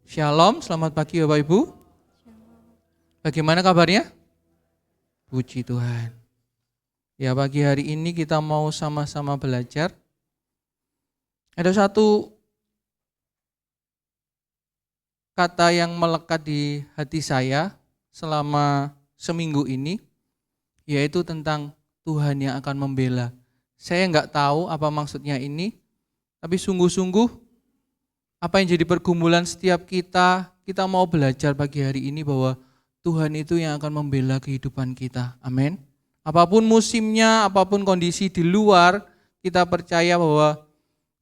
Shalom, selamat pagi Bapak Ibu. Bagaimana kabarnya? Puji Tuhan. Ya, pagi hari ini kita mau sama-sama belajar. Ada satu kata yang melekat di hati saya selama seminggu ini, yaitu tentang Tuhan yang akan membela. Saya nggak tahu apa maksudnya ini, tapi sungguh-sungguh apa yang jadi pergumulan setiap kita mau belajar pagi hari ini bahwa Tuhan itu yang akan membela kehidupan kita. Amin. Apapun musimnya, apapun kondisi di luar, kita percaya bahwa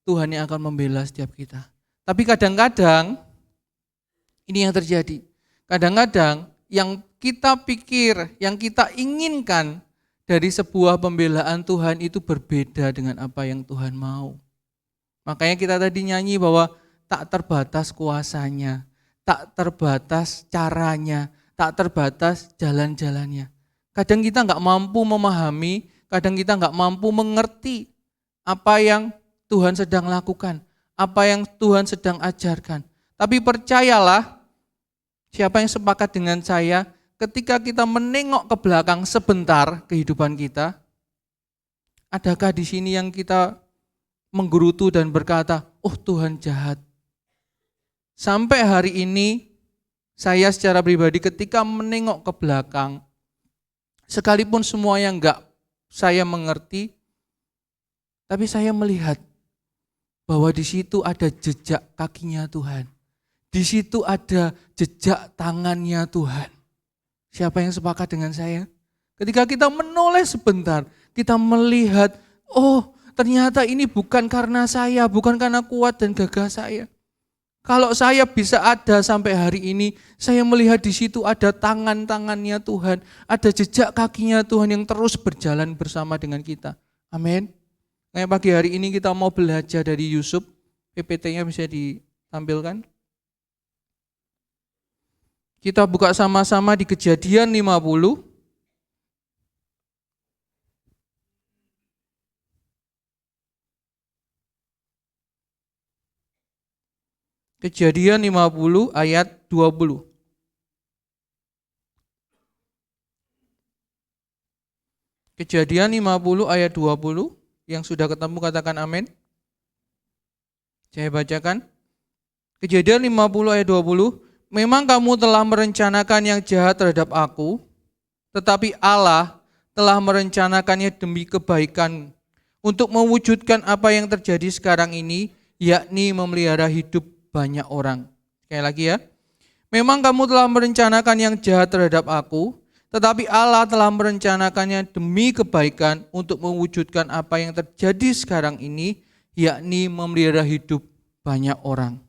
Tuhan yang akan membela setiap kita. Tapi kadang-kadang ini yang terjadi. Kadang-kadang yang kita pikir, yang kita inginkan dari sebuah pembelaan Tuhan itu berbeda dengan apa yang Tuhan mau. Makanya kita tadi nyanyi bahwa tak terbatas kuasanya, tak terbatas caranya, tak terbatas jalan-jalannya. Kadang kita nggak mampu memahami, kadang kita nggak mampu mengerti apa yang Tuhan sedang lakukan, apa yang Tuhan sedang ajarkan. Tapi percayalah, siapa yang sepakat dengan saya, ketika kita menengok ke belakang sebentar kehidupan kita, adakah di sini yang kita menggerutu dan berkata, oh Tuhan jahat. Sampai hari ini, saya secara pribadi ketika menengok ke belakang, sekalipun semua yang enggak saya mengerti, tapi saya melihat bahwa di situ ada jejak kakinya Tuhan. Di situ ada jejak tangannya Tuhan. Siapa yang sepakat dengan saya? Ketika kita menoleh sebentar, kita melihat, oh ternyata ini bukan karena saya, bukan karena kuat dan gagah saya. Kalau saya bisa ada sampai hari ini, saya melihat di situ ada tangan-tangannya Tuhan, ada jejak kakinya Tuhan yang terus berjalan bersama dengan kita. Amin. Kayak pagi hari ini kita mau belajar dari Yusuf, PPT-nya bisa ditampilkan. Kita buka sama-sama di Kejadian 50. Kejadian 50 ayat 20. Kejadian 50 ayat 20, yang sudah ketemu katakan amin. Saya bacakan. Kejadian 50 ayat 20, memang kamu telah merencanakan yang jahat terhadap aku, tetapi Allah telah merencanakannya demi kebaikan untuk mewujudkan apa yang terjadi sekarang ini, yakni memelihara hidup banyak orang. Sekali lagi ya. Memang kamu telah merencanakan yang jahat terhadap aku, tetapi Allah telah merencanakannya demi kebaikan untuk mewujudkan apa yang terjadi sekarang ini, yakni memelihara hidup banyak orang.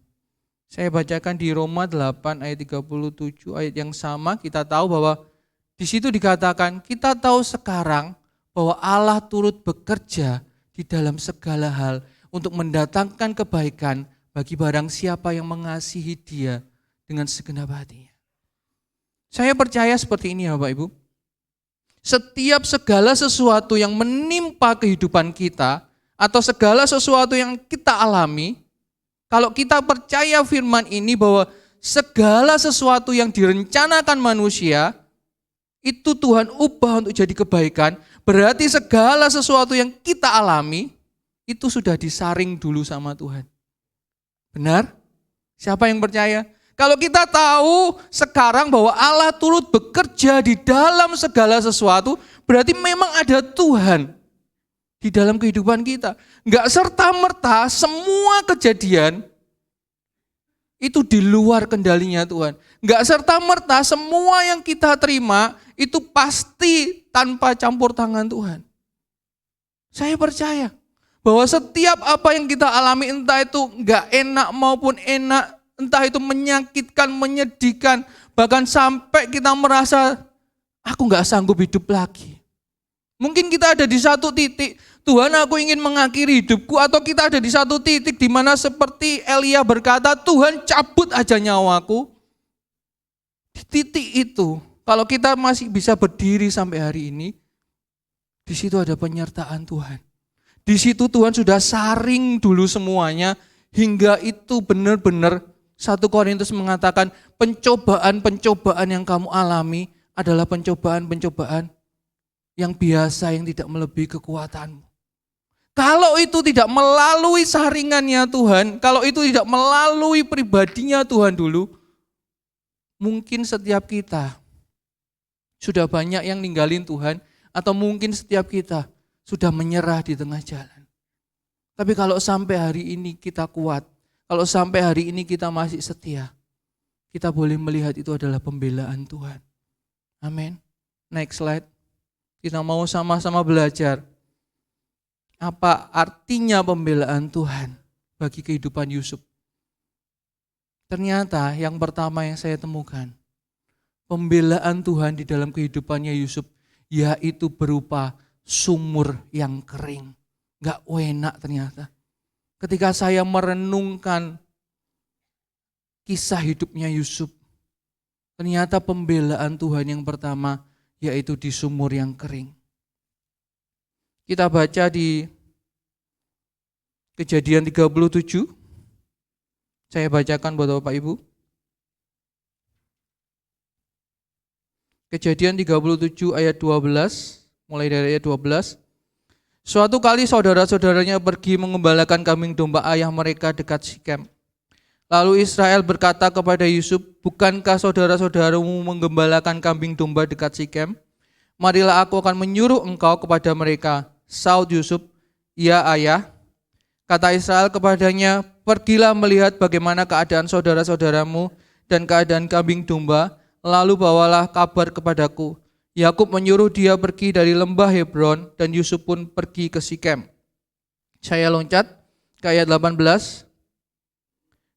Saya bacakan di Roma 8 ayat 37, ayat yang sama. Kita tahu bahwa di situ dikatakan, kita tahu sekarang bahwa Allah turut bekerja di dalam segala hal untuk mendatangkan kebaikan bagi barang siapa yang mengasihi Dia dengan segenap hatinya. Saya percaya seperti ini ya Bapak Ibu. Setiap segala sesuatu yang menimpa kehidupan kita atau segala sesuatu yang kita alami, kalau kita percaya firman ini bahwa segala sesuatu yang direncanakan manusia itu Tuhan ubah untuk jadi kebaikan, berarti segala sesuatu yang kita alami itu sudah disaring dulu sama Tuhan. Benar? Siapa yang percaya? Kalau kita tahu sekarang bahwa Allah turut bekerja di dalam segala sesuatu, berarti memang ada Tuhan di dalam kehidupan kita. Enggak serta-merta semua kejadian itu di luar kendalinya Tuhan. Enggak serta-merta semua yang kita terima itu pasti tanpa campur tangan Tuhan. Saya percaya bahwa setiap apa yang kita alami, entah itu enggak enak maupun enak, entah itu menyakitkan, menyedihkan, bahkan sampai kita merasa aku enggak sanggup hidup lagi. Mungkin kita ada di satu titik, Tuhan aku ingin mengakhiri hidupku, atau kita ada di satu titik di mana seperti Elia berkata, Tuhan cabut aja nyawaku. Di titik itu, kalau kita masih bisa berdiri sampai hari ini, di situ ada penyertaan Tuhan. Di situ Tuhan sudah saring dulu semuanya hingga itu benar-benar 1 Korintus mengatakan pencobaan-pencobaan yang kamu alami adalah pencobaan-pencobaan yang biasa, yang tidak melebihi kekuatanmu. Kalau itu tidak melalui saringannya Tuhan, kalau itu tidak melalui pribadinya Tuhan dulu, mungkin setiap kita sudah banyak yang ninggalin Tuhan, atau mungkin setiap kita sudah menyerah di tengah jalan. Tapi kalau sampai hari ini kita kuat, kalau sampai hari ini kita masih setia, kita boleh melihat itu adalah pembelaan Tuhan. Amin. Next slide. Kita mau sama-sama belajar apa artinya pembelaan Tuhan bagi kehidupan Yusuf. Ternyata yang pertama yang saya temukan, pembelaan Tuhan di dalam kehidupannya Yusuf, yaitu berupa sumur yang kering. Gak enak ternyata. Ketika saya merenungkan kisah hidupnya Yusuf, ternyata pembelaan Tuhan yang pertama yaitu di sumur yang kering. Kita baca di Kejadian 37. Saya bacakan buat Bapak Ibu. Kejadian 37 ayat 12, mulai dari ayat 12. Suatu kali saudara-saudaranya pergi mengembalakan kambing domba ayah mereka dekat Sikem. Lalu Israel berkata kepada Yusuf, bukankah saudara-saudaramu menggembalakan kambing domba dekat Sikem? Marilah aku akan menyuruh engkau kepada mereka. Saud Yusuf, ya ayah. Kata Israel kepadanya, pergilah melihat bagaimana keadaan saudara-saudaramu dan keadaan kambing domba, lalu bawalah kabar kepadaku. Yakub menyuruh dia pergi dari lembah Hebron dan Yusuf pun pergi ke Sikem. Saya loncat ke ayat 18.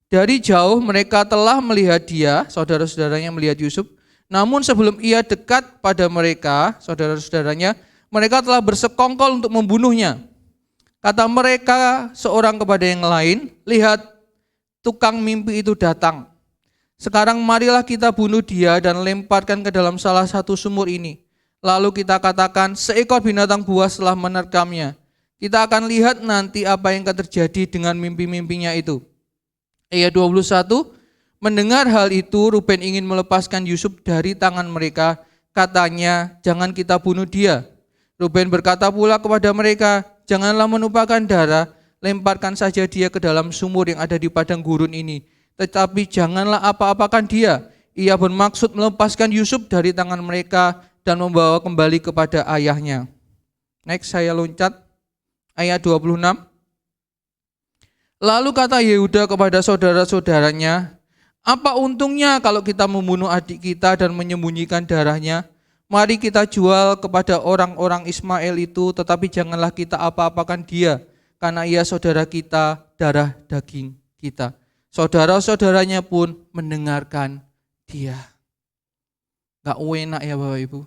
Dari jauh mereka telah melihat dia, saudara-saudaranya melihat Yusuf. Namun sebelum ia dekat pada mereka, saudara-saudaranya, mereka telah bersekongkol untuk membunuhnya. Kata mereka seorang kepada yang lain, lihat tukang mimpi itu datang. Sekarang marilah kita bunuh dia dan lemparkan ke dalam salah satu sumur ini. Lalu kita katakan seekor binatang buas telah menerkamnya. Kita akan lihat nanti apa yang akan terjadi dengan mimpi-mimpinya itu. Ayat 21, mendengar hal itu Ruben ingin melepaskan Yusuf dari tangan mereka. Katanya, jangan kita bunuh dia. Ruben berkata pula kepada mereka, janganlah menumpahkan darah, lemparkan saja dia ke dalam sumur yang ada di padang gurun ini. Tetapi janganlah apa-apakan dia. Ia bermaksud melepaskan Yusuf dari tangan mereka dan membawa kembali kepada ayahnya. Next, saya loncat. Ayat 26. Lalu kata Yehuda kepada saudara-saudaranya, apa untungnya kalau kita membunuh adik kita dan menyembunyikan darahnya? Mari kita jual kepada orang-orang Ismail itu, tetapi janganlah kita apa-apakan dia, karena ia saudara kita, darah daging kita. Saudara-saudaranya pun mendengarkan dia. Gak enak ya Bapak Ibu.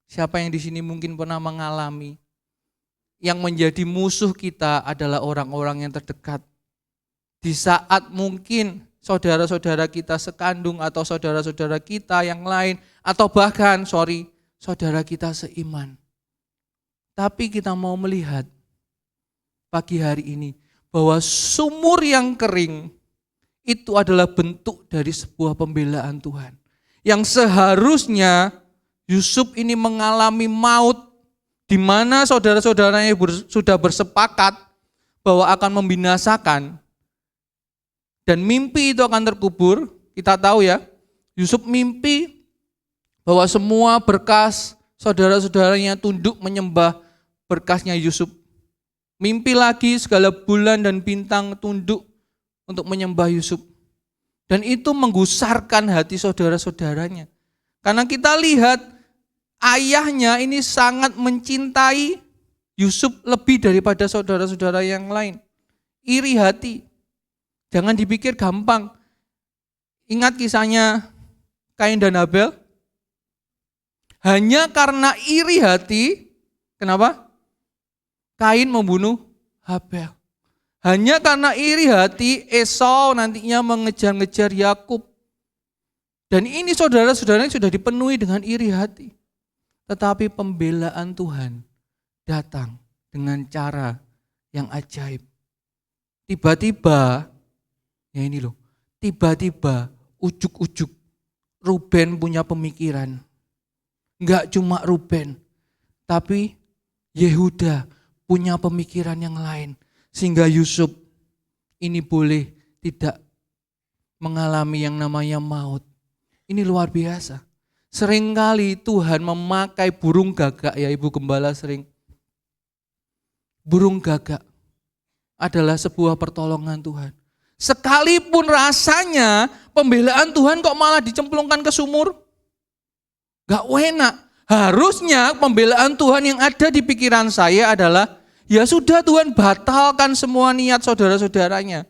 Siapa yang di sini mungkin pernah mengalami yang menjadi musuh kita adalah orang-orang yang terdekat. Di saat mungkin saudara-saudara kita sekandung atau saudara-saudara kita yang lain, atau bahkan saudara kita seiman. Tapi kita mau melihat pagi hari ini bahwa sumur yang kering itu adalah bentuk dari sebuah pembelaan Tuhan. Yang seharusnya Yusuf ini mengalami maut, di mana saudara-saudaranya sudah bersepakat bahwa akan membinasakan, dan mimpi itu akan terkubur. Kita tahu ya, Yusuf mimpi bahwa semua berkas saudara-saudaranya tunduk menyembah berkasnya Yusuf. Mimpi lagi segala bulan dan bintang tunduk untuk menyembah Yusuf. Dan itu menggusarkan hati saudara-saudaranya. Karena kita lihat ayahnya ini sangat mencintai Yusuf lebih daripada saudara-saudara yang lain. Iri hati. Jangan dipikir gampang. Ingat kisahnya Kain dan Habel? Hanya karena iri hati, kenapa? Kain membunuh Habel. Hanya karena iri hati, Esau nantinya mengejar-ngejar Yakub. Dan ini saudara-saudaranya sudah dipenuhi dengan iri hati. Tetapi pembelaan Tuhan datang dengan cara yang ajaib. Tiba-tiba, ya ini loh, tiba-tiba ujuk-ujuk Ruben punya pemikiran. Enggak cuma Ruben, tapi Yehuda punya pemikiran yang lain. Sehingga Yusuf ini boleh tidak mengalami yang namanya maut. Ini luar biasa. Seringkali Tuhan memakai burung gagak, ya Ibu Gembala sering. Burung gagak adalah sebuah pertolongan Tuhan. Sekalipun rasanya pembelaan Tuhan kok malah dicemplungkan ke sumur. Gak enak. Harusnya pembelaan Tuhan yang ada di pikiran saya adalah, ya sudah Tuhan batalkan semua niat saudara-saudaranya.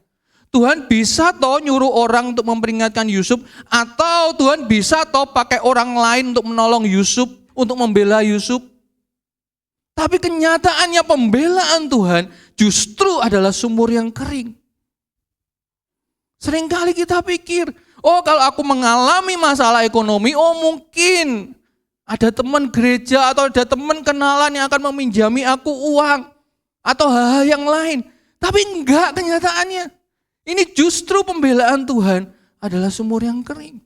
Tuhan bisa toh nyuruh orang untuk memperingatkan Yusuf, atau Tuhan bisa toh pakai orang lain untuk menolong Yusuf, untuk membela Yusuf. Tapi kenyataannya pembelaan Tuhan justru adalah sumur yang kering. Seringkali kita pikir, oh kalau aku mengalami masalah ekonomi, oh mungkin ada teman gereja atau ada teman kenalan yang akan meminjami aku uang atau hal-hal yang lain. Tapi enggak kenyataannya. Ini justru pembelaan Tuhan adalah sumur yang kering.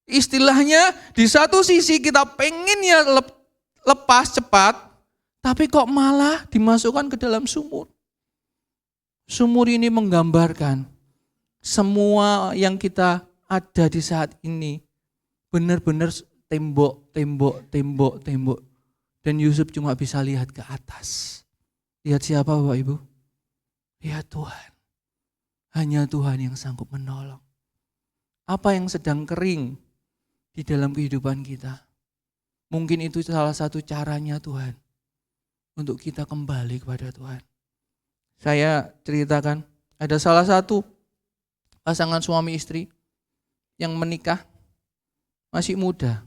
Istilahnya di satu sisi kita pengen ya lepas cepat, tapi kok malah dimasukkan ke dalam sumur. Sumur ini menggambarkan semua yang kita ada di saat ini benar-benar tembok. Dan Yusuf cuma bisa lihat ke atas. Lihat siapa Bapak Ibu? Lihat Tuhan. Hanya Tuhan yang sanggup menolong. Apa yang sedang kering di dalam kehidupan kita? Mungkin itu salah satu caranya Tuhan untuk kita kembali kepada Tuhan. Saya ceritakan, ada salah satu pasangan suami istri yang menikah masih muda.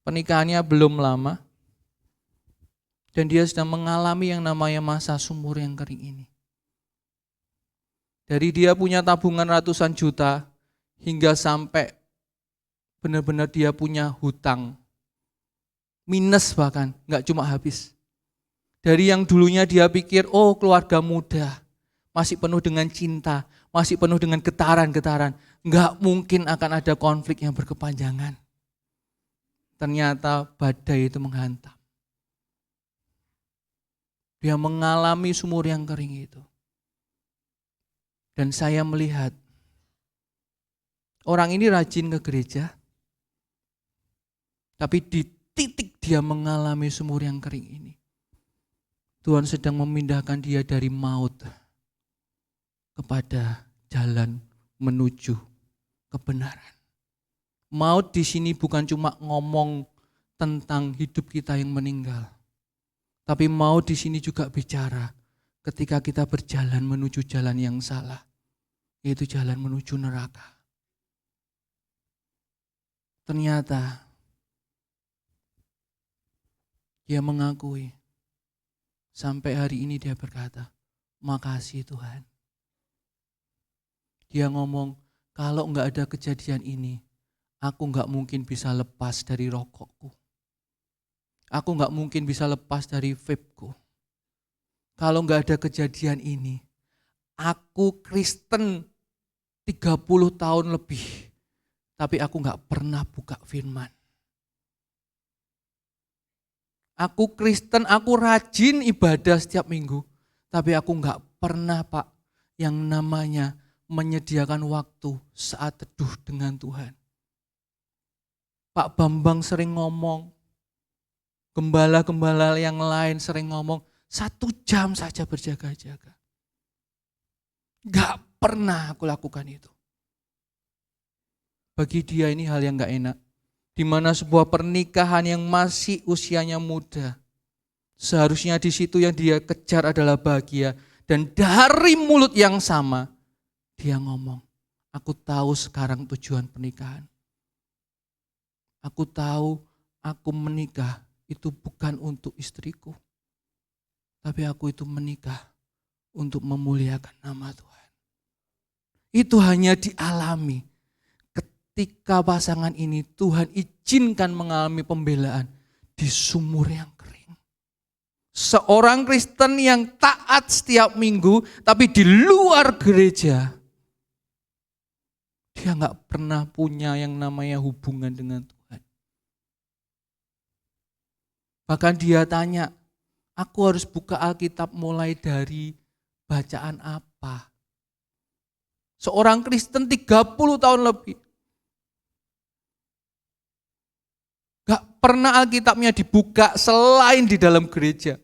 Pernikahannya belum lama dan dia sedang mengalami yang namanya masa sumur yang kering ini. Dari dia punya tabungan ratusan juta hingga sampai benar-benar dia punya hutang. Minus bahkan, enggak cuma habis. Dari yang dulunya dia pikir, oh keluarga muda, masih penuh dengan cinta, masih penuh dengan getaran-getaran. Enggak mungkin akan ada konflik yang berkepanjangan. Ternyata badai itu menghantam. Dia mengalami sumur yang kering itu. Dan saya melihat, orang ini rajin ke gereja, tapi di titik dia mengalami sumur yang kering ini, Tuhan sedang memindahkan dia dari maut kepada jalan menuju kebenaran. Maut di sini bukan cuma ngomong tentang hidup kita yang meninggal, tapi maut di sini juga bicara ketika kita berjalan menuju jalan yang salah, yaitu jalan menuju neraka. Ternyata dia mengakui. Sampai hari ini dia berkata, makasih Tuhan. Dia ngomong, kalau enggak ada kejadian ini, aku enggak mungkin bisa lepas dari rokokku. Aku enggak mungkin bisa lepas dari vape-ku. Kalau enggak ada kejadian ini, aku Kristen 30 tahun lebih, tapi aku enggak pernah buka firman. Aku Kristen, aku rajin ibadah setiap minggu. Tapi aku enggak pernah Pak yang namanya menyediakan waktu saat teduh dengan Tuhan. Pak Bambang sering ngomong, gembala-gembala yang lain sering ngomong, 1 jam saja berjaga-jaga. Enggak pernah aku lakukan itu. Bagi dia ini hal yang enggak enak. Di mana sebuah pernikahan yang masih usianya muda, seharusnya di situ yang dia kejar adalah bahagia. Dan dari mulut yang sama, dia ngomong, aku tahu sekarang tujuan pernikahan. Aku tahu aku menikah itu bukan untuk istriku, tapi aku itu menikah untuk memuliakan nama Tuhan. Itu hanya dialami ketika pasangan ini Tuhan izinkan mengalami pembelaan di sumur yang kering. Seorang Kristen yang taat setiap minggu, tapi di luar gereja dia nggak pernah punya yang namanya hubungan dengan Tuhan. Bahkan dia tanya, aku harus buka Alkitab mulai dari bacaan apa? Seorang Kristen 30 tahun lebih. Gak pernah Alkitabnya dibuka selain di dalam gereja.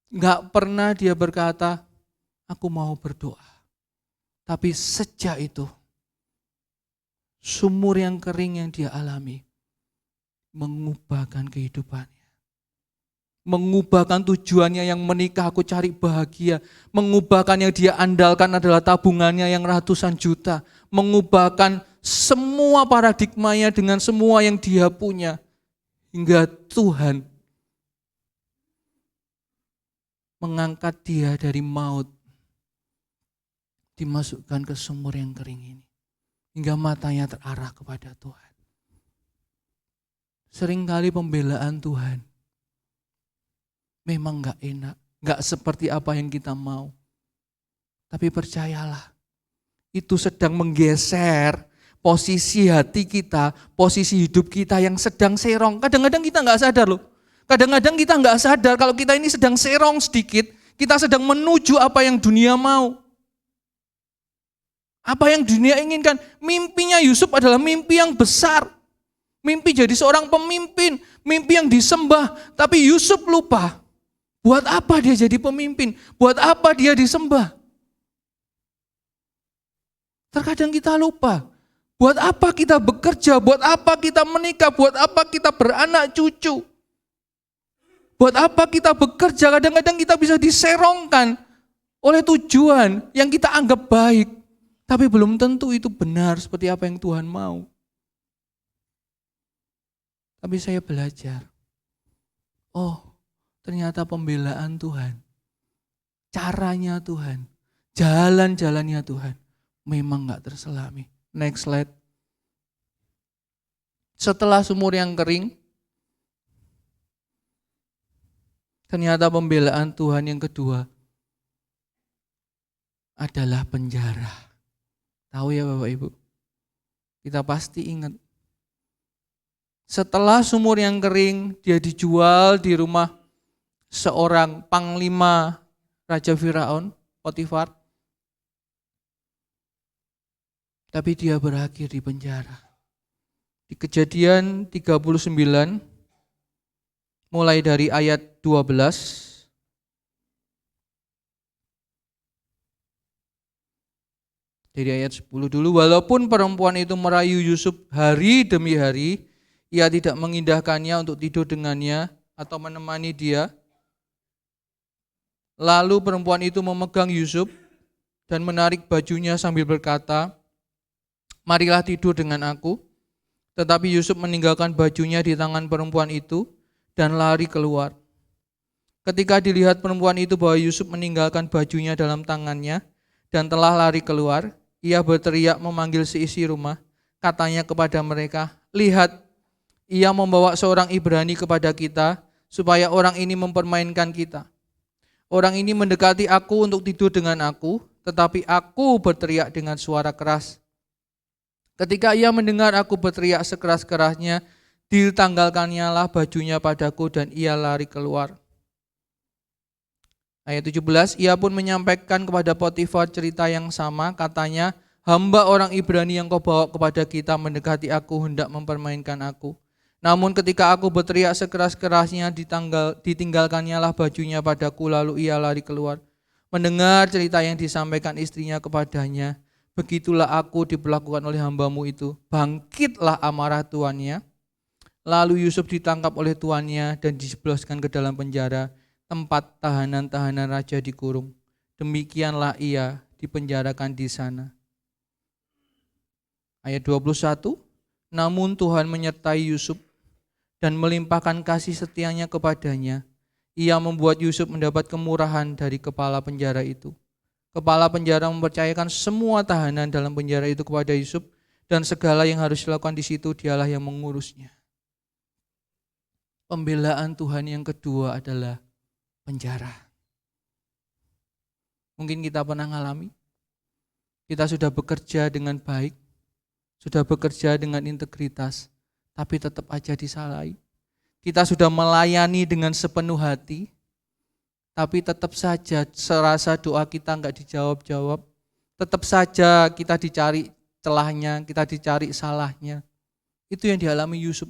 Gak pernah dia berkata, aku mau berdoa. Tapi sejak itu, sumur yang kering yang dia alami, mengubahkan kehidupannya. Mengubahkan tujuannya yang menikah, aku cari bahagia. Mengubahkan yang dia andalkan adalah tabungannya yang ratusan juta. Mengubahkan semua paradigmanya dengan semua yang dia punya. Hingga Tuhan mengangkat dia dari maut, dimasukkan ke sumur yang kering ini. Hingga matanya terarah kepada Tuhan. Seringkali pembelaan Tuhan memang gak enak, gak seperti apa yang kita mau. Tapi percayalah, itu sedang menggeser posisi hati kita, posisi hidup kita yang sedang serong. Kadang-kadang kita gak sadar loh. Kadang-kadang kita gak sadar kalau kita ini sedang serong sedikit, kita sedang menuju apa yang dunia mau. Apa yang dunia inginkan. Mimpinya Yusuf adalah mimpi yang besar. Mimpi jadi seorang pemimpin, mimpi yang disembah. Tapi Yusuf lupa, buat apa dia jadi pemimpin? Buat apa dia disembah? Terkadang kita lupa, buat apa kita bekerja, buat apa kita menikah, buat apa kita beranak cucu. Buat apa kita bekerja, kadang-kadang kita bisa diserongkan oleh tujuan yang kita anggap baik. Tapi belum tentu itu benar seperti apa yang Tuhan mau. Tapi saya belajar, oh ternyata pembelaan Tuhan, caranya Tuhan, jalan-jalannya Tuhan memang gak terselami. Next slide. Setelah sumur yang kering, ternyata pembelaan Tuhan yang kedua adalah penjara. Tahu ya Bapak Ibu? Kita pasti ingat. Setelah sumur yang kering, dia dijual di rumah seorang panglima Raja Firaun, Potifar. Tapi dia berakhir di penjara. Di Kejadian 39, mulai dari ayat 12. Dari ayat 10 dulu, walaupun perempuan itu merayu Yusuf hari demi hari, ia tidak mengindahkannya untuk tidur dengannya atau menemani dia. Lalu perempuan itu memegang Yusuf dan menarik bajunya sambil berkata, marilah tidur dengan aku. Tetapi Yusuf meninggalkan bajunya di tangan perempuan itu dan lari keluar. Ketika dilihat perempuan itu bahwa Yusuf meninggalkan bajunya dalam tangannya dan telah lari keluar, ia berteriak memanggil seisi rumah. Katanya kepada mereka, lihat, ia membawa seorang Ibrani kepada kita supaya orang ini mempermainkan kita. Orang ini mendekati aku untuk tidur dengan aku, tetapi aku berteriak dengan suara keras. Ketika ia mendengar aku berteriak sekeras-kerasnya, ditanggalkannya lah bajunya padaku dan ia lari keluar. Ayat 17, ia pun menyampaikan kepada Potifar cerita yang sama, katanya, hamba orang Ibrani yang kau bawa kepada kita mendekati aku hendak mempermainkan aku. Namun ketika aku berteriak sekeras-kerasnya, ditinggalkannya lah bajunya padaku, lalu ia lari keluar. Mendengar cerita yang disampaikan istrinya kepadanya, begitulah aku diperlakukan oleh hambamu itu. Bangkitlah amarah tuannya. Lalu Yusuf ditangkap oleh tuannya dan dijebloskan ke dalam penjara, tempat tahanan-tahanan raja dikurung. Demikianlah ia dipenjarakan di sana. Ayat 21, namun Tuhan menyertai Yusuf dan melimpahkan kasih setianya kepadanya. Ia membuat Yusuf mendapat kemurahan dari kepala penjara itu. Kepala penjara mempercayakan semua tahanan dalam penjara itu kepada Yusuf dan segala yang harus dilakukan di situ dialah yang mengurusnya. Pembelaan Tuhan yang kedua adalah penjara. Mungkin kita pernah mengalami Kita sudah bekerja dengan baik, sudah bekerja dengan integritas, tapi tetap aja disalahi. Kita sudah melayani dengan sepenuh hati, tapi tetap saja serasa doa kita enggak dijawab-jawab. Tetap saja kita dicari celahnya, kita dicari salahnya. Itu yang dialami Yusuf.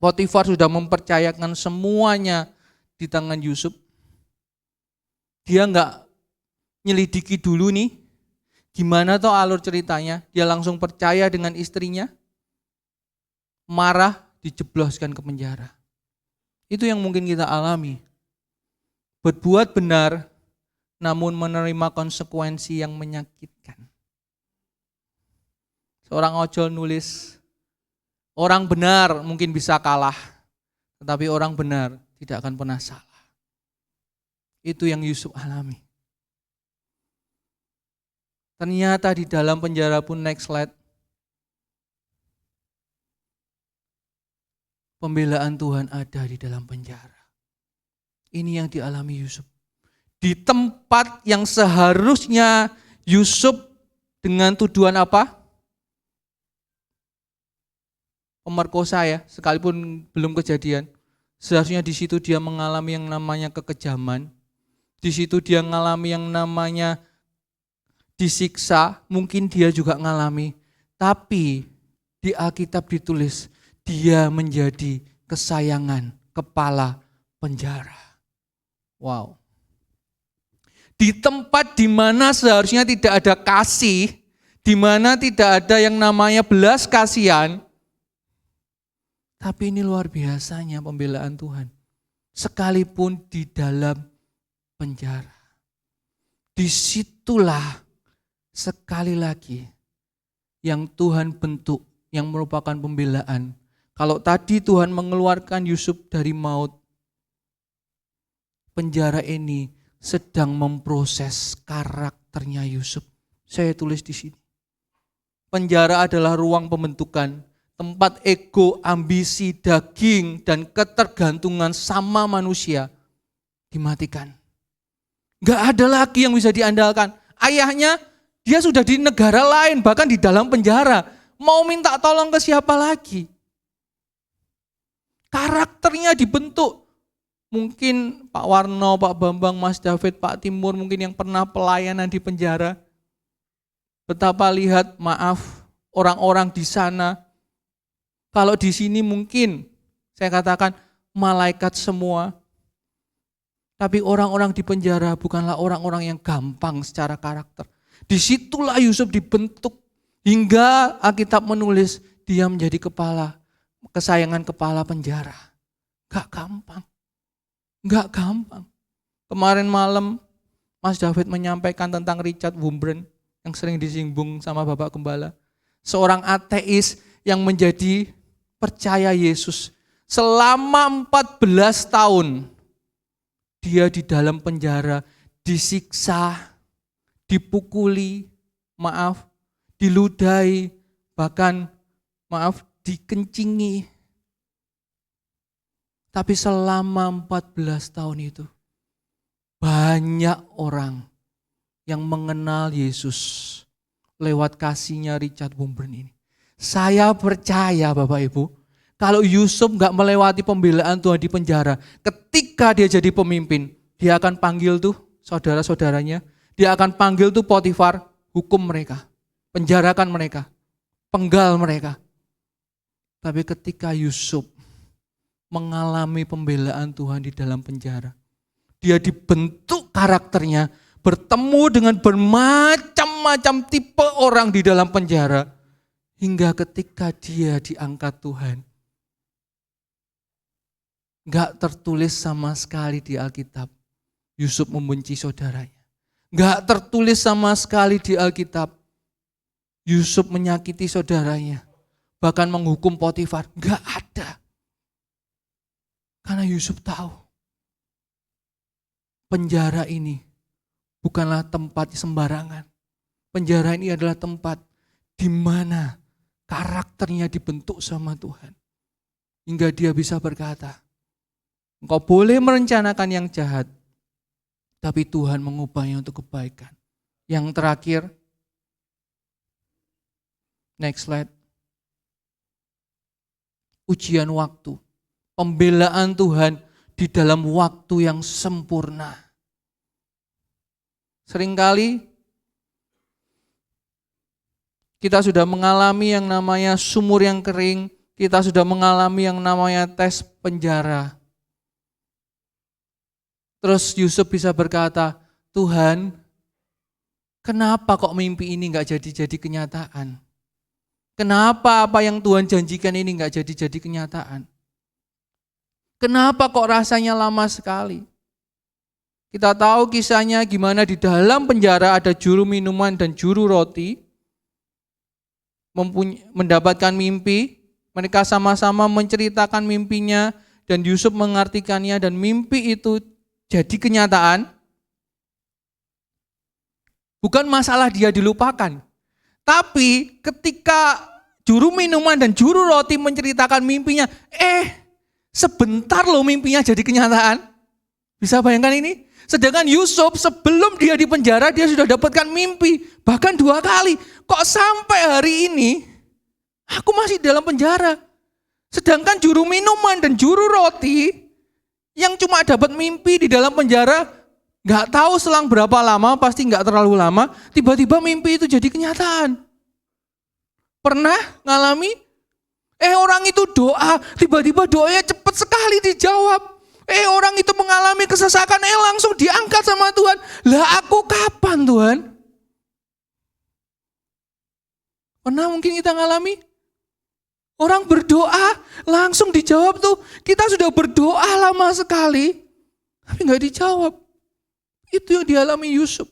Potifar sudah mempercayakan semuanya di tangan Yusuf. Dia enggak nyelidiki dulu nih, gimana toh alur ceritanya. Dia langsung percaya dengan istrinya, marah, dijebloskan ke penjara. Itu yang mungkin kita alami. Berbuat benar, namun menerima konsekuensi yang menyakitkan. Seorang ojol nulis, orang benar mungkin bisa kalah, tetapi orang benar tidak akan pernah salah. Itu yang Yusuf alami. Ternyata di dalam penjara pun, next slide, pembelaan Tuhan ada di dalam penjara. Ini yang dialami Yusuf. Di tempat yang seharusnya Yusuf dengan tuduhan apa? Pemerkosa ya, sekalipun belum kejadian. Seharusnya di situ dia mengalami yang namanya kekejaman. Di situ dia mengalami yang namanya disiksa, mungkin dia juga mengalami. Tapi di Alkitab ditulis, dia menjadi kesayangan kepala penjara. Wow. Di tempat di mana seharusnya tidak ada kasih, di mana tidak ada yang namanya belas kasihan, tapi ini luar biasanya pembelaan Tuhan. Sekalipun di dalam penjara. Disitulah sekali lagi yang Tuhan bentuk, yang merupakan pembelaan. Kalau tadi Tuhan mengeluarkan Yusuf dari maut, penjara ini sedang memproses karakternya Yusuf. Saya tulis di sini. Penjara adalah ruang pembentukan, tempat ego, ambisi, daging, dan ketergantungan sama manusia dimatikan. Gak ada lagi yang bisa diandalkan. Ayahnya, dia sudah di negara lain, bahkan di dalam penjara. Mau minta tolong ke siapa lagi? Karakternya dibentuk. Mungkin Pak Warno, Pak Bambang, Mas David, Pak Timur mungkin yang pernah pelayanan di penjara. Betapa lihat, maaf, orang-orang di sana. Kalau di sini mungkin, saya katakan malaikat semua. Tapi orang-orang di penjara bukanlah orang-orang yang gampang secara karakter. Disitulah Yusuf dibentuk. Hingga Alkitab menulis dia menjadi kesayangan kepala penjara. Gak gampang. Gak gampang. Kemarin malam Mas David menyampaikan tentang Richard Wurmbrand yang sering disinggung sama Bapak Gembala. Seorang ateis yang menjadi percaya Yesus. Selama 14 tahun. Dia di dalam penjara, disiksa, dipukuli, diludahi, bahkan dikencingi. Tapi selama 14 tahun itu, banyak orang yang mengenal Yesus lewat kasihnya Richard Wurmbrand ini. Saya percaya Bapak Ibu, kalau Yusuf gak melewati pembelaan Tuhan di penjara, ketika dia jadi pemimpin, dia akan panggil tuh saudara-saudaranya, dia akan panggil tuh Potifar, hukum mereka, penjarakan mereka, penggal mereka. Tapi ketika Yusuf mengalami pembelaan Tuhan di dalam penjara, dia dibentuk karakternya, bertemu dengan bermacam-macam tipe orang di dalam penjara, hingga ketika dia diangkat Tuhan. Gak tertulis sama sekali di Alkitab, Yusuf membenci saudaranya. Gak tertulis sama sekali di Alkitab, Yusuf menyakiti saudaranya, bahkan menghukum Potifar. Gak ada. Karena Yusuf tahu, penjara ini bukanlah tempat sembarangan. Penjara ini adalah tempat di mana karakternya dibentuk sama Tuhan. Hingga dia bisa berkata, engkau boleh merencanakan yang jahat, tapi Tuhan mengubahnya untuk kebaikan. Yang terakhir, Next slide. Ujian waktu. Pembelaan Tuhan di dalam waktu yang sempurna. Seringkali kita sudah mengalami yang namanya sumur yang kering, kita sudah mengalami yang namanya tes penjara. Terus Yusuf bisa berkata, Tuhan, kenapa kok mimpi ini gak jadi kenyataan? Kenapa apa yang Tuhan janjikan ini gak jadi kenyataan? Kenapa kok rasanya lama sekali? Kita tahu kisahnya gimana di dalam penjara ada juru minuman dan juru roti. Mendapatkan mimpi, mereka sama-sama menceritakan mimpinya dan Yusuf mengartikannya dan mimpi itu jadi kenyataan. Bukan masalah dia dilupakan, tapi ketika juru minuman dan juru roti menceritakan mimpinya, sebentar loh mimpinya jadi kenyataan. Bisa bayangkan ini? Sedangkan Yusuf sebelum dia di penjara dia sudah dapatkan mimpi. Bahkan 2 kali. Kok sampai hari ini aku masih dalam penjara. Sedangkan juru minuman dan juru roti yang cuma dapat mimpi di dalam penjara, gak tahu selang berapa lama, pasti gak terlalu lama, tiba-tiba mimpi itu jadi kenyataan. Pernah ngalami? Orang itu doa, tiba-tiba doanya cepat sekali dijawab. Orang itu mengalami kesesakan, langsung diangkat sama Tuhan. Lah aku kapan Tuhan? Pernah mungkin kita ngalami? Orang berdoa, langsung dijawab tuh. Kita sudah berdoa lama sekali, tapi gak dijawab. Itu yang dialami Yusuf.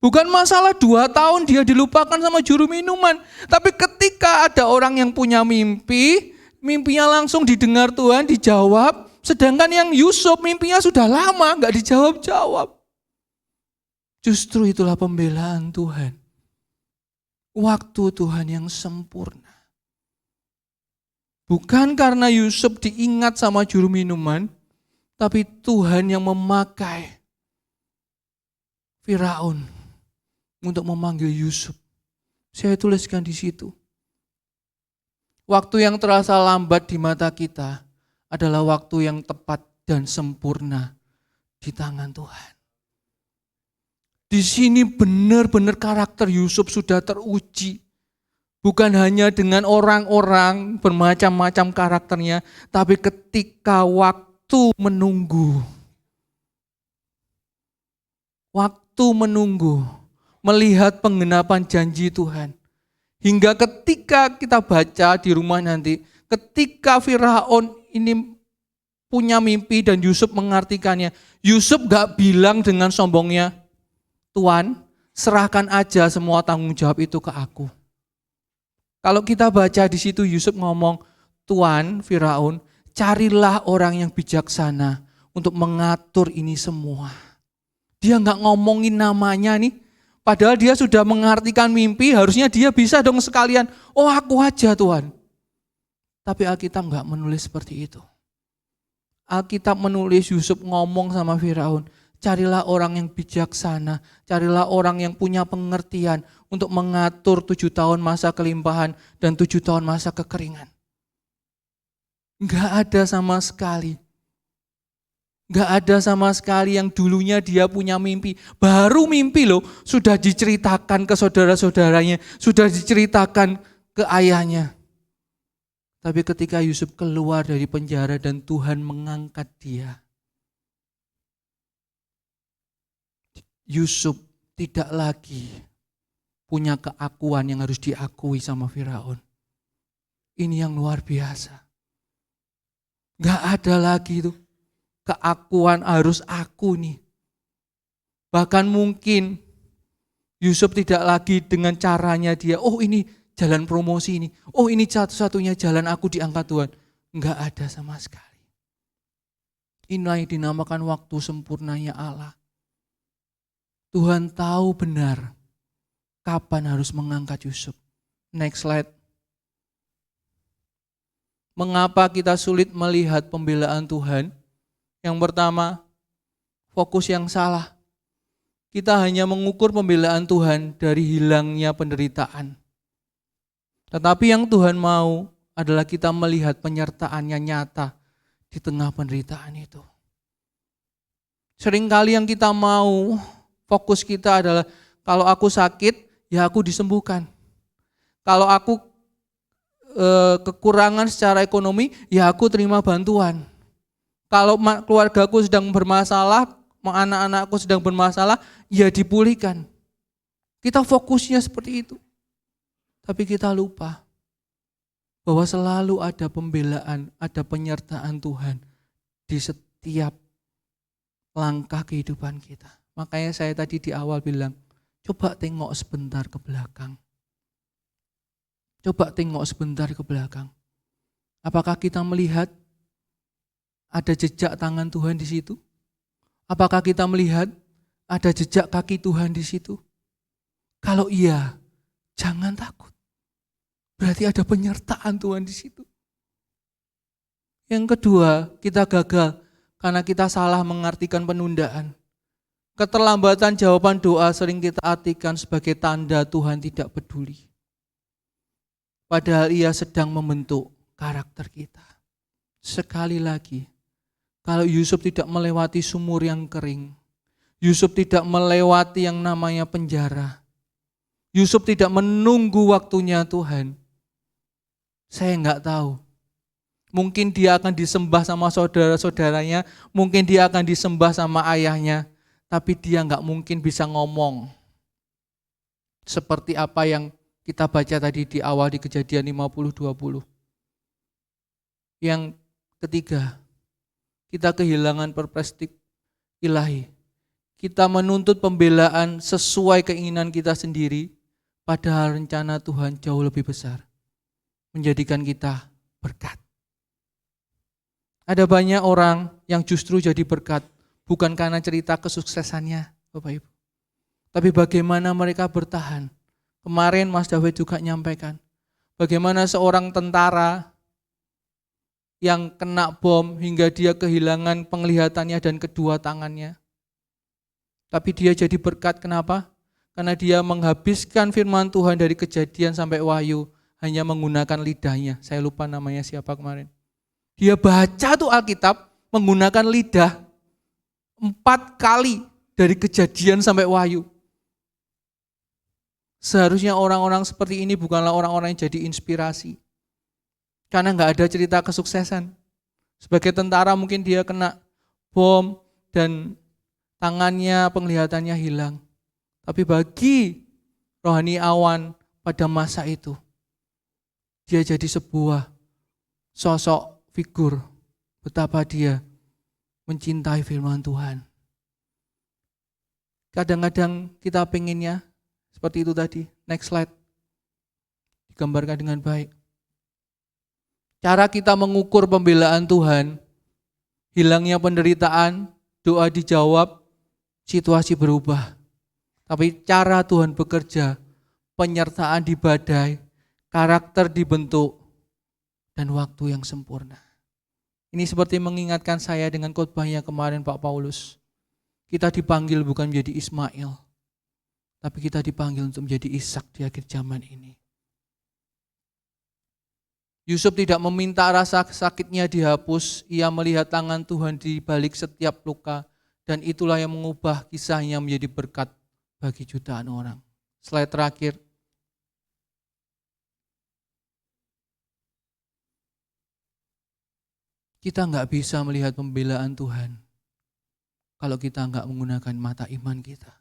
Bukan masalah 2 tahun dia dilupakan sama juru minuman. Tapi ketika ada orang yang punya mimpi, mimpinya langsung didengar Tuhan, dijawab. Sedangkan yang Yusuf mimpinya sudah lama, gak dijawab-jawab. Justru itulah pembelaan Tuhan. Waktu Tuhan yang sempurna. Bukan karena Yusuf diingat sama juru minuman, tapi Tuhan yang memakai Firaun untuk memanggil Yusuf. Saya tuliskan di situ. Waktu yang terasa lambat di mata kita adalah waktu yang tepat dan sempurna di tangan Tuhan. Di sini benar-benar karakter Yusuf sudah teruji. Bukan hanya dengan orang-orang bermacam-macam karakternya, tapi ketika waktu menunggu. Waktu menunggu. Melihat penggenapan janji Tuhan. Hingga ketika kita baca di rumah nanti, ketika Firaun ini punya mimpi dan Yusuf mengartikannya, Yusuf gak bilang dengan sombongnya, Tuhan, serahkan aja semua tanggung jawab itu ke aku. Kalau kita baca di situ Yusuf ngomong, Tuhan, Firaun, carilah orang yang bijaksana untuk mengatur ini semua. Dia gak ngomongin namanya nih, padahal dia sudah mengartikan mimpi, harusnya dia bisa dong sekalian, aku aja Tuhan. Tapi Alkitab enggak menulis seperti itu. Alkitab menulis Yusuf ngomong sama Firaun, carilah orang yang bijaksana, carilah orang yang punya pengertian untuk mengatur 7 tahun masa kelimpahan dan 7 tahun masa kekeringan. Enggak ada sama sekali. Gak ada sama sekali yang dulunya dia punya mimpi. Baru mimpi loh, sudah diceritakan ke saudara-saudaranya, sudah diceritakan ke ayahnya. Tapi ketika Yusuf keluar dari penjara dan Tuhan mengangkat dia, Yusuf tidak lagi punya keakuan yang harus diakui sama Firaun. Ini yang luar biasa. Gak ada lagi tuh keakuan harus aku nih. Bahkan mungkin Yusuf tidak lagi dengan caranya dia, ini jalan promosi ini. Ini satu-satunya jalan aku diangkat Tuhan. Enggak ada sama sekali. Inilah yang dinamakan waktu sempurnanya Allah. Tuhan tahu benar kapan harus mengangkat Yusuf. Next slide. Mengapa kita sulit melihat pembelaan Tuhan? Yang pertama, fokus yang salah. Kita hanya mengukur pembelaan Tuhan dari hilangnya penderitaan. Tetapi yang Tuhan mau adalah kita melihat penyertaannya nyata di tengah penderitaan itu. Seringkali yang kita mau, fokus kita adalah kalau aku sakit, ya aku disembuhkan. Kalau aku kekurangan secara ekonomi, ya aku terima bantuan. Kalau keluargaku sedang bermasalah, anak-anakku sedang bermasalah, ya dipulihkan. Kita fokusnya seperti itu. Tapi kita lupa bahwa selalu ada pembelaan, ada penyertaan Tuhan di setiap langkah kehidupan kita. Makanya saya tadi di awal bilang, coba tengok sebentar ke belakang. Coba tengok sebentar ke belakang. Apakah kita melihat ada jejak tangan Tuhan di situ? Apakah kita melihat ada jejak kaki Tuhan di situ? Kalau iya, jangan takut. Berarti ada penyertaan Tuhan di situ. Yang kedua, kita gagal karena kita salah mengartikan penundaan. Keterlambatan jawaban doa sering kita artikan sebagai tanda Tuhan tidak peduli. Padahal Ia sedang membentuk karakter kita. Sekali lagi, kalau Yusuf tidak melewati sumur yang kering, Yusuf tidak melewati yang namanya penjara, Yusuf tidak menunggu waktunya Tuhan, saya enggak tahu. Mungkin dia akan disembah sama saudara-saudaranya, mungkin dia akan disembah sama ayahnya, tapi dia enggak mungkin bisa ngomong. Seperti apa yang kita baca tadi di awal di Kejadian 50-20. Yang ketiga, kita kehilangan perspektif ilahi. Kita menuntut pembelaan sesuai keinginan kita sendiri, padahal rencana Tuhan jauh lebih besar. Menjadikan kita berkat. Ada banyak orang yang justru jadi berkat, bukan karena cerita kesuksesannya, Bapak Ibu. Tapi bagaimana mereka bertahan. Kemarin Mas David juga nyampaikan, bagaimana seorang tentara yang kena bom hingga dia kehilangan penglihatannya dan kedua tangannya. Tapi dia jadi berkat, kenapa? Karena dia menghabiskan firman Tuhan dari Kejadian sampai Wahyu, hanya menggunakan lidahnya. Saya lupa namanya siapa kemarin. Dia baca tuh Alkitab menggunakan lidah 4 kali dari Kejadian sampai Wahyu. Seharusnya orang-orang seperti ini bukanlah orang-orang yang jadi inspirasi. Karena gak ada cerita kesuksesan. Sebagai tentara mungkin dia kena bom dan tangannya, penglihatannya hilang. Tapi bagi rohani awan pada masa itu, dia jadi sebuah sosok figur betapa dia mencintai firman Tuhan. Kadang-kadang kita pengennya seperti itu tadi. Next slide. Digambarkan dengan baik. Cara kita mengukur pembelaan Tuhan, hilangnya penderitaan, doa dijawab, situasi berubah. Tapi cara Tuhan bekerja, penyertaan di badai, karakter dibentuk, dan waktu yang sempurna. Ini seperti mengingatkan saya dengan khotbahnya kemarin Pak Paulus. Kita dipanggil bukan menjadi Ismail, tapi kita dipanggil untuk menjadi Ishak di akhir zaman ini. Yusuf tidak meminta rasa sakitnya dihapus, ia melihat tangan Tuhan di balik setiap luka, dan itulah yang mengubah kisahnya menjadi berkat bagi jutaan orang. Slide terakhir. Kita nggak bisa melihat pembelaan Tuhan kalau kita nggak menggunakan mata iman kita.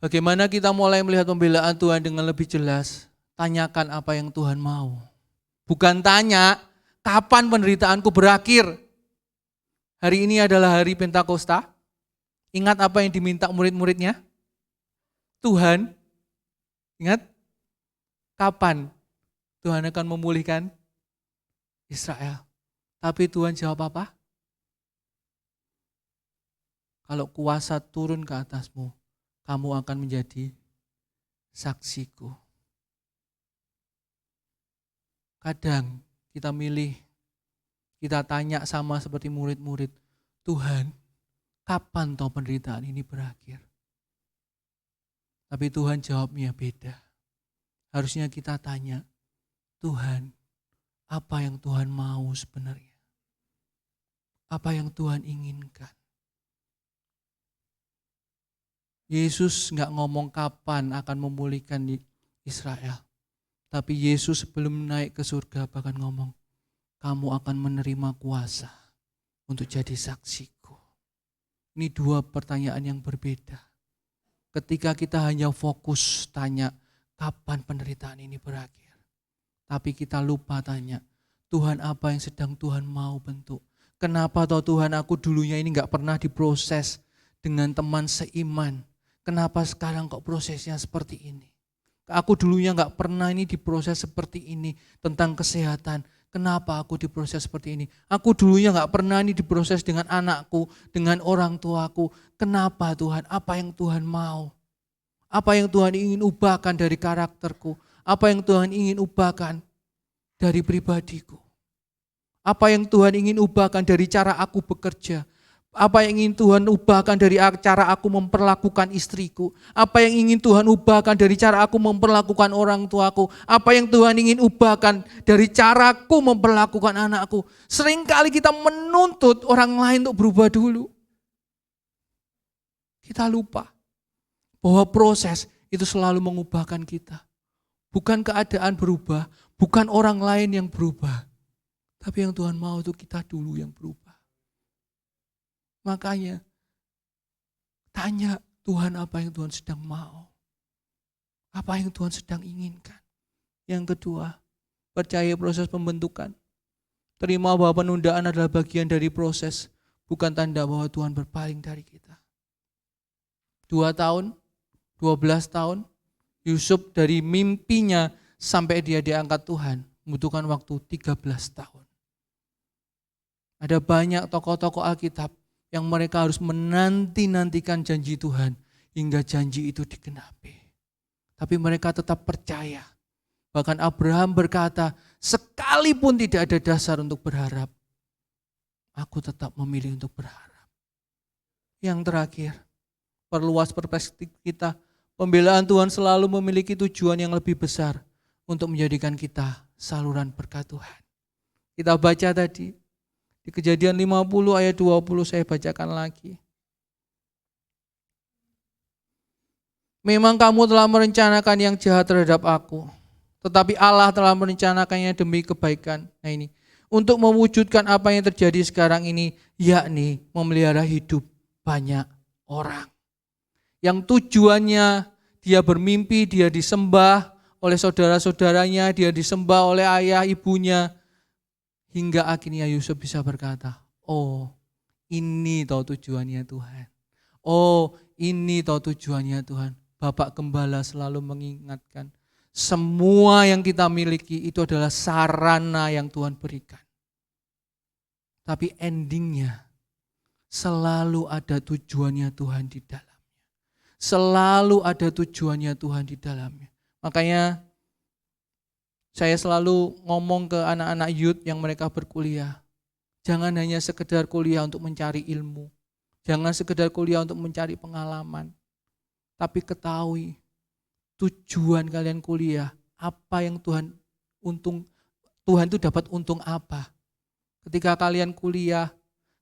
Bagaimana kita mulai melihat pembelaan Tuhan dengan lebih jelas? Tanyakan apa yang Tuhan mau. Bukan tanya, kapan penderitaanku berakhir? Hari ini adalah hari Pentakosta. Ingat apa yang diminta murid-muridnya? Tuhan, ingat? Kapan Tuhan akan memulihkan Israel? Tapi Tuhan jawab apa? Kalau kuasa turun ke atasmu, kamu akan menjadi saksiku. Kadang kita milih, kita tanya sama seperti murid-murid, Tuhan, kapan toh penderitaan ini berakhir? Tapi Tuhan jawabnya beda. harusnya kita tanya, Tuhan, apa yang Tuhan mau sebenarnya? Apa yang Tuhan inginkan? Yesus nggak ngomong kapan akan memulihkan di Israel. Tapi Yesus sebelum naik ke surga bahkan ngomong, kamu akan menerima kuasa untuk jadi saksiku. Ini dua pertanyaan yang berbeda. Ketika kita hanya fokus tanya, kapan penderitaan ini berakhir? Tapi kita lupa tanya, Tuhan apa yang sedang Tuhan mau bentuk? Kenapa toh Tuhan aku dulunya ini gak pernah diproses dengan teman seiman? Kenapa sekarang kok prosesnya seperti ini? Aku dulunya gak pernah ini diproses seperti ini tentang kesehatan. Kenapa aku diproses seperti ini? Aku dulunya gak pernah ini diproses dengan anakku, dengan orang tuaku. Kenapa Tuhan? Apa yang Tuhan mau? Apa yang Tuhan ingin ubahkan dari karakterku? Apa yang Tuhan ingin ubahkan dari pribadiku? Apa yang Tuhan ingin ubahkan dari cara aku bekerja? Apa yang ingin Tuhan ubahkan dari cara aku memperlakukan istriku? Apa yang ingin Tuhan ubahkan dari cara aku memperlakukan orang tuaku? Apa yang Tuhan ingin ubahkan dari caraku memperlakukan anakku? Seringkali kita menuntut orang lain untuk berubah dulu. Kita lupa bahwa proses itu selalu mengubahkan kita. Bukan keadaan berubah, bukan orang lain yang berubah. Tapi yang Tuhan mau itu kita dulu yang berubah. Makanya tanya Tuhan apa yang Tuhan sedang mau. Apa yang Tuhan sedang inginkan. Yang kedua, percaya proses pembentukan. Terima bahwa penundaan adalah bagian dari proses, bukan tanda bahwa Tuhan berpaling dari kita. 2 tahun, 12 tahun, Yusuf dari mimpinya sampai dia diangkat Tuhan, membutuhkan waktu 13 tahun. Ada banyak tokoh-tokoh Alkitab yang mereka harus menanti-nantikan janji Tuhan hingga janji itu digenapi. Tapi mereka tetap percaya. Bahkan Abraham berkata, sekalipun tidak ada dasar untuk berharap, aku tetap memilih untuk berharap. Yang terakhir, perluas perspektif kita. Pembelaan Tuhan selalu memiliki tujuan yang lebih besar untuk menjadikan kita saluran berkat Tuhan. Kita baca tadi, di Kejadian 50 ayat 20 saya bacakan lagi. Memang kamu telah merencanakan yang jahat terhadap aku, tetapi Allah telah merencanakannya demi kebaikan. Nah ini, untuk mewujudkan apa yang terjadi sekarang ini, yakni memelihara hidup banyak orang. Yang tujuannya dia bermimpi, dia disembah oleh saudara-saudaranya, dia disembah oleh ayah ibunya. Hingga akhirnya Yusuf bisa berkata, oh ini toh tujuannya Tuhan. Oh ini toh tujuannya Tuhan. Bapak Gembala selalu mengingatkan, semua yang kita miliki itu adalah sarana yang Tuhan berikan. Tapi endingnya selalu ada tujuannya Tuhan di dalamnya. Selalu ada tujuannya Tuhan di dalamnya. Makanya saya selalu ngomong ke anak-anak youth yang mereka berkuliah. Jangan hanya sekedar kuliah untuk mencari ilmu. Jangan sekedar kuliah untuk mencari pengalaman. Tapi ketahui tujuan kalian kuliah. Apa yang Tuhan itu dapat untung apa. Ketika kalian kuliah,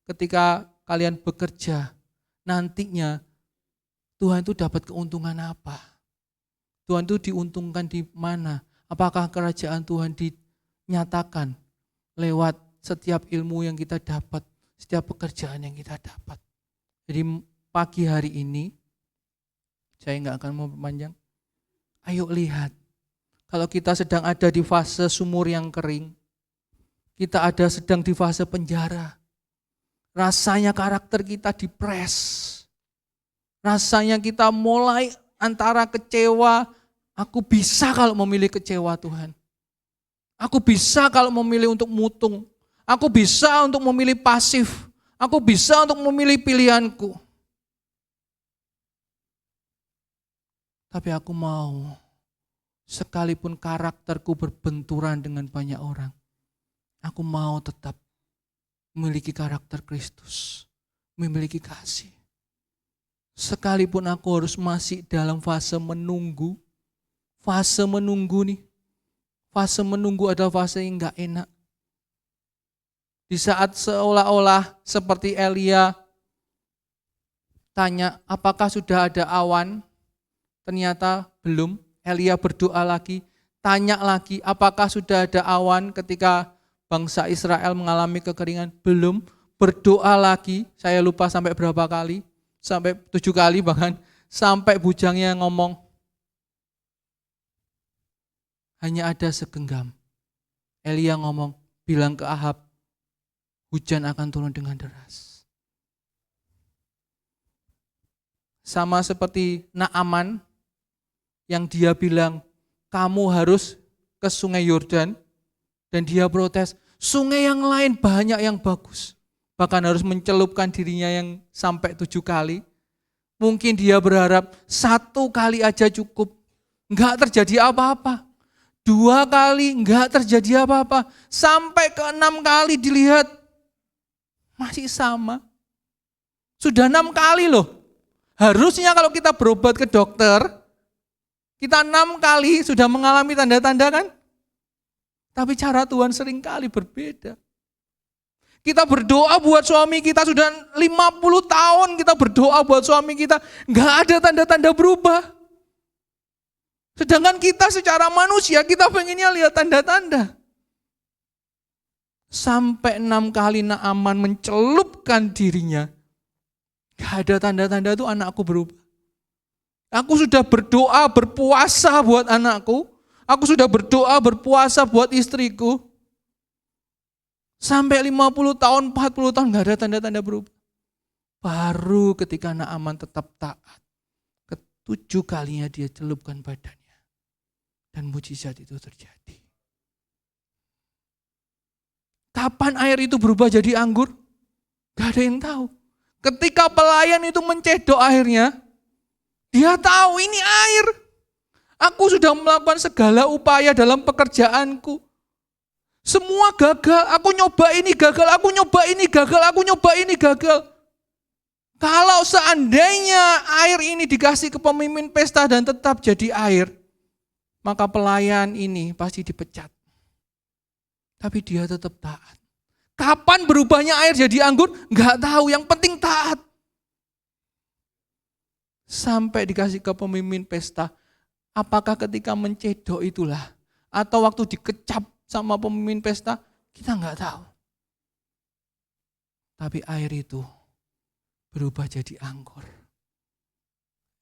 ketika kalian bekerja, nantinya Tuhan itu dapat keuntungan apa. Tuhan itu diuntungkan di mana. Apakah kerajaan Tuhan dinyatakan lewat setiap ilmu yang kita dapat, setiap pekerjaan yang kita dapat. Jadi pagi hari ini, saya nggak akan mau berpanjang. Ayo lihat, kalau kita sedang ada di fase sumur yang kering, kita ada sedang di fase penjara. Rasanya karakter kita dipres. Rasanya kita mulai antara kecewa, aku bisa kalau memilih kecewa Tuhan. Aku bisa kalau memilih untuk mutung. Aku bisa untuk memilih pasif. Aku bisa untuk memilih pilihanku. Tapi aku mau, sekalipun karakterku berbenturan dengan banyak orang, aku mau tetap memiliki karakter Kristus, memiliki kasih. Sekalipun aku harus masih dalam fase menunggu, fase menunggu nih. Fase menunggu adalah fase yang gak enak. Di saat seolah-olah seperti Elia tanya, apakah sudah ada awan? Ternyata belum. Elia berdoa lagi, tanya lagi, apakah sudah ada awan ketika bangsa Israel mengalami kekeringan? Belum. Berdoa lagi, saya lupa sampai berapa kali, sampai 7 kali bahkan, sampai bujangnya ngomong, hanya ada segenggam. Elia ngomong, bilang ke Ahab, hujan akan turun dengan deras. Sama seperti Naaman, yang dia bilang, kamu harus ke sungai Yordan, dan dia protes, sungai yang lain banyak yang bagus. Bahkan harus mencelupkan dirinya yang sampai 7 kali. Mungkin dia berharap 1 kali aja cukup. Enggak terjadi apa-apa. 2 kali enggak terjadi apa-apa. Sampai ke 6 kali dilihat masih sama. Sudah 6 kali loh. Harusnya kalau kita berobat ke dokter, kita 6 kali sudah mengalami tanda-tanda kan? Tapi cara Tuhan seringkali berbeda. Kita berdoa buat suami kita, sudah 50 tahun kita berdoa buat suami kita, enggak ada tanda-tanda berubah. Sedangkan kita secara manusia, kita pengennya lihat tanda-tanda. Sampai 6 kali Naaman mencelupkan dirinya, enggak ada tanda-tanda itu anakku berubah. Aku sudah berdoa, berpuasa buat anakku. Aku sudah berdoa, berpuasa buat istriku. Sampai 50 tahun, 40 tahun gak ada tanda-tanda berubah. Baru ketika Naaman tetap taat, ke-7 kalinya dia celupkan badannya. Dan mujizat itu terjadi. Kapan air itu berubah jadi anggur? Gak ada yang tahu. Ketika pelayan itu mencedok airnya, dia tahu ini air. Aku sudah melakukan segala upaya dalam pekerjaanku. Semua gagal, aku nyoba ini gagal, aku nyoba ini gagal, aku nyoba ini gagal. Kalau seandainya air ini dikasih ke pemimpin pesta dan tetap jadi air, maka pelayan ini pasti dipecat. Tapi dia tetap taat. Kapan berubahnya air jadi anggur? Enggak tahu, yang penting taat. Sampai dikasih ke pemimpin pesta. Apakah ketika mencedok itulah, atau waktu dikecap sama pemimpin pesta, kita enggak tahu. Tapi air itu berubah jadi anggur.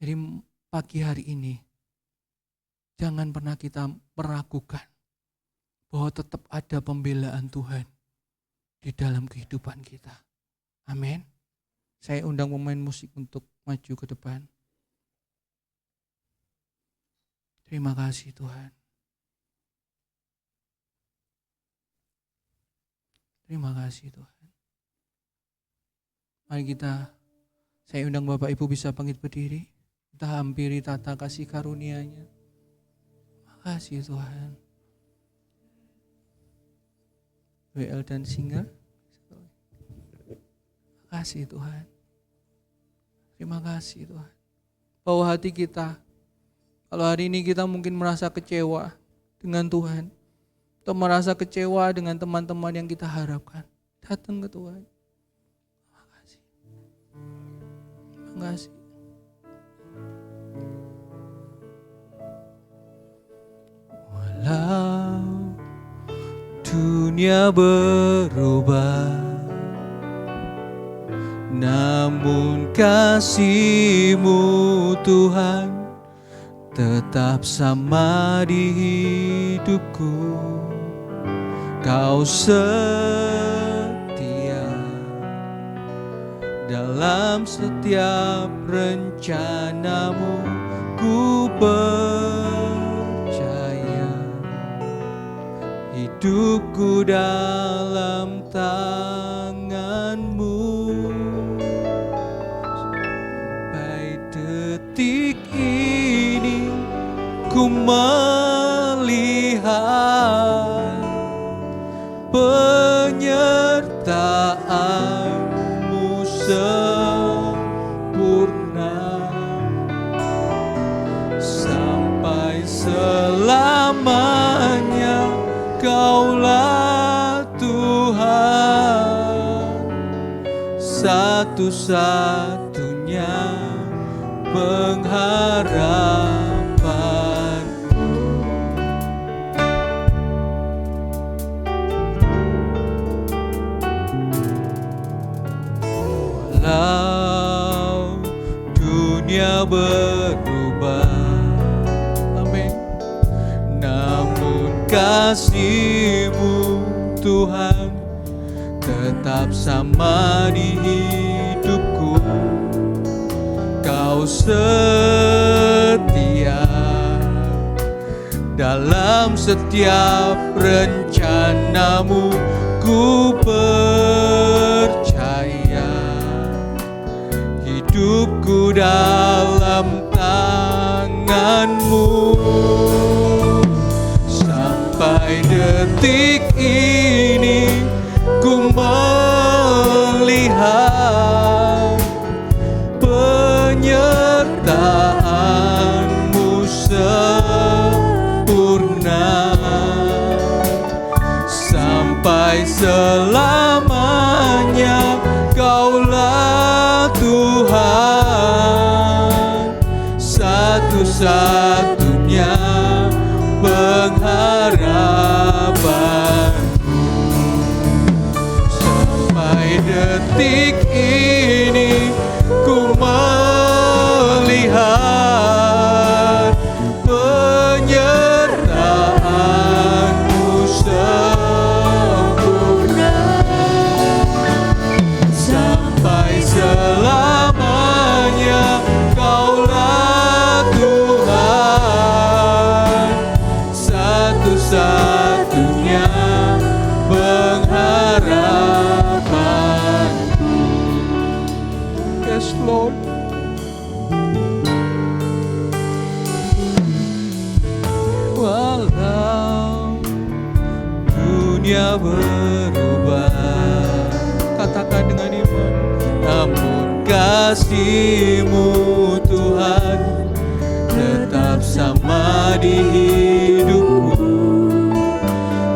Jadi pagi hari ini, jangan pernah kita meragukan bahwa tetap ada pembelaan Tuhan di dalam kehidupan kita. Amin. Saya undang pemain musik untuk maju ke depan. Terima kasih Tuhan. Terima kasih Tuhan. Mari saya undang Bapak Ibu bisa bangkit berdiri. Kita hampiri tata kasih karunia-Nya. Terima kasih Tuhan. WL dan Singer. Terima kasih Tuhan. Terima kasih Tuhan. Bawa hati kita. Kalau hari ini kita mungkin merasa kecewa dengan Tuhan. Atau merasa kecewa dengan teman-teman yang kita harapkan. Datang ke Tuhan. Terima kasih. Terima kasih. Walau dunia berubah, namun kasih-Mu Tuhan tetap sama di hidupku. Kau setia dalam setiap rencana-Mu. Ku percaya hidupku dalam tangan-Mu. Sampai detik ini ku melihat penyertaan-Mu sempurna sampai Kaulah Tuhan, satu-satunya pengharapanku. Walau dunia berubah, amin, namun kasih-Mu Tuhan tetap sama di hidupku. Kau setia dalam setiap rencana-Mu. Ku percaya hidupku dalam tangan-Mu. Sampai detik ini ku melihat penyertaan-Mu sempurna. Sampai selamanya Kaulah Tuhan, satu-satunya pengharapanku. Sampai detik ini ku melihat penyertaan-Mu sempurna. Sampai selamanya Kaulah Tuhan, satu-satunya pengharapanku. Yes, Lord. Walau dunia berubah, katakan dengan iman, namun kasih-Mu Tuhan tetap sama di hidupku.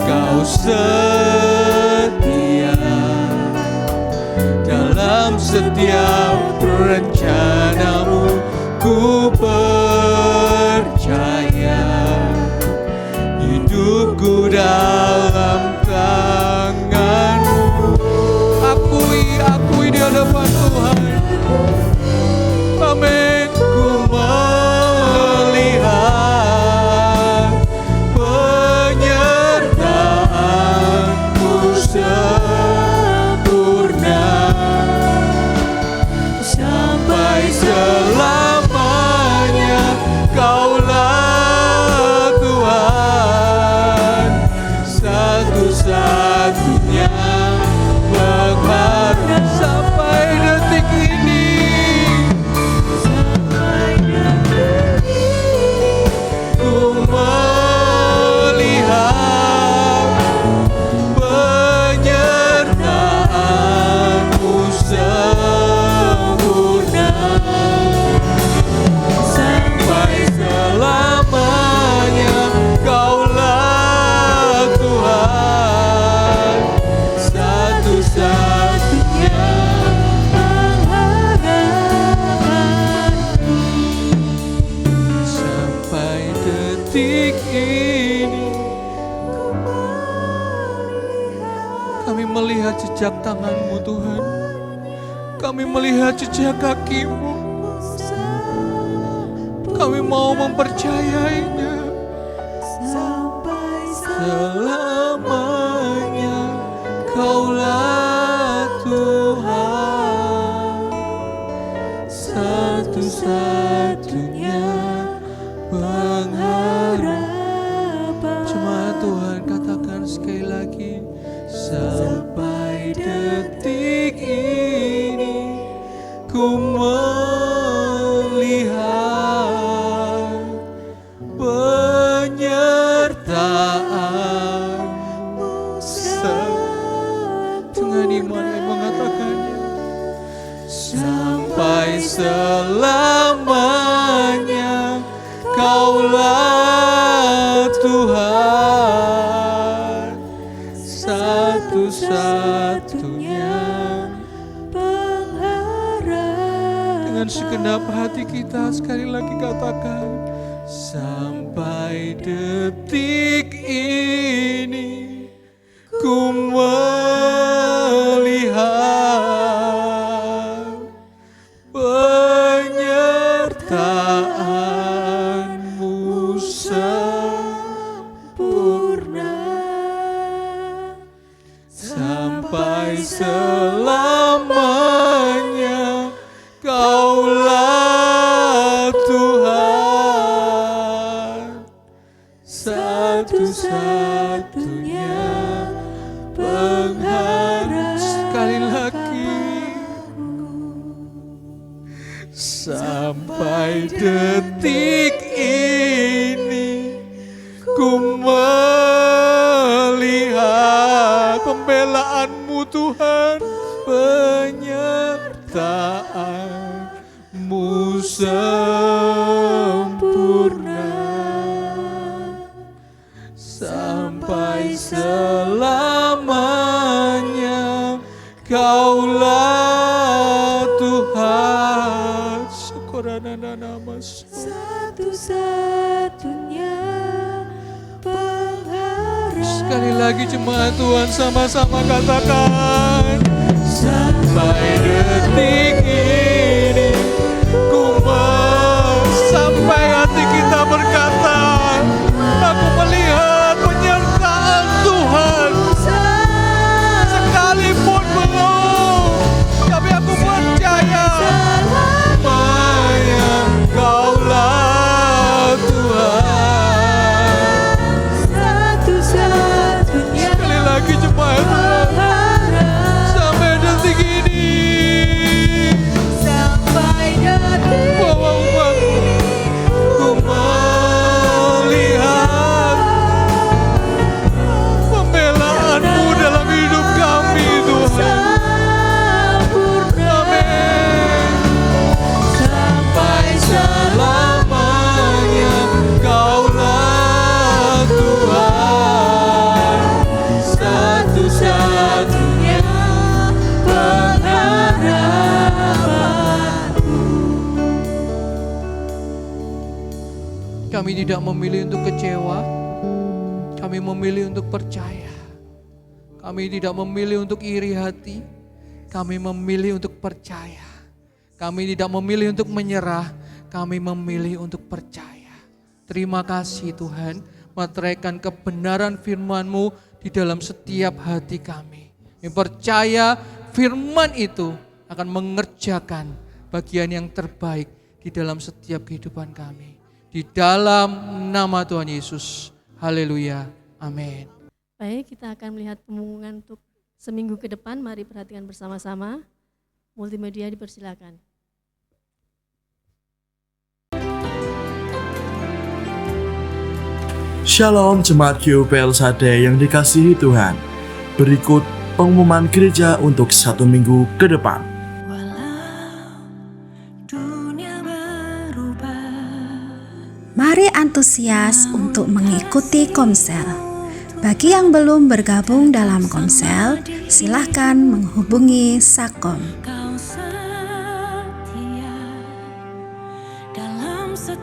Kau setia dalam setiap rencana-Mu. Ku percaya hidupku dalam tangan-Mu. Akui di hadapan Tuhan. Amin. Ku melihat penyertaan-Mu sempurna. Sampai selamanya Kaulah Tuhan, satu-satunya penghargaan. Sampai detik ini, ku melihat penyertaan-Mu sempurna. Sampai selamanya Kaulah Tuhan, satu-satunya pengharapanku. Sampai detik ini kami melihat jejak tangan-Mu Tuhan. Kami melihat jejak kaki-Mu. Kami mau mempercayainya. Sampai selamanya Kaulah Tuhan, satu-satunya pengharapan. Jemaat Tuhan, katakan sekali lagi. Sampai detik ini ku melihat penyertaan-Mu dengan iman yang mengatakannya. Sampai selamanya Kaulah Tuhan, segenap hati kita. Sekali lagi katakan, sampai detik ini ku melihat penyertaan-Mu sempurna sampai selamanya. Kaulah Tuhan, satu-satunya pengharap. Sekali lagi, sampai detik ini ku melihat pembelaanmu Tuhan, penyertaan-Mu sempurna sampai selamanya. Kaulah Tuhan, syukuranana nama satu-satunya pengharap. Sekali lagi jemaat Tuhan sama-sama katakan, sampai detik ini ku sampai hati kita berkata, aku melihat penyertaan Tuhan. Sekalipun belum, tapi aku percaya Kaulah Tuhan, Satu-satunya sekali lagi jemaat Tuhan, sampai detik ini, sampai detik bahwa umatmu ku melihat pembelaanmu dalam hidup kami Tuhan. Amin. Sampai selamanya Kaulah Tuhan, satu-satunya pengharapanku. Kami tidak memilih untuk kecewa, kami memilih untuk percaya. Kami tidak memilih untuk iri hati, kami memilih untuk percaya. Kami tidak memilih untuk menyerah, kami memilih untuk percaya. Terima kasih Tuhan, meteraikan kebenaran firman-Mu di dalam setiap hati kami. Kami percaya firman itu akan mengerjakan bagian yang terbaik di dalam setiap kehidupan kami. Di dalam nama Tuhan Yesus. Haleluya. Amin. Baik, kita akan melihat pengumuman untuk seminggu ke depan. Mari perhatikan bersama-sama. Multimedia dipersilakan. Shalom Jemaat GOPL Sade yang dikasihi Tuhan. Berikut pengumuman gereja untuk 1 minggu ke depan. Mari antusias untuk mengikuti komsel. Bagi yang belum bergabung dalam komsel, silahkan menghubungi Sakom.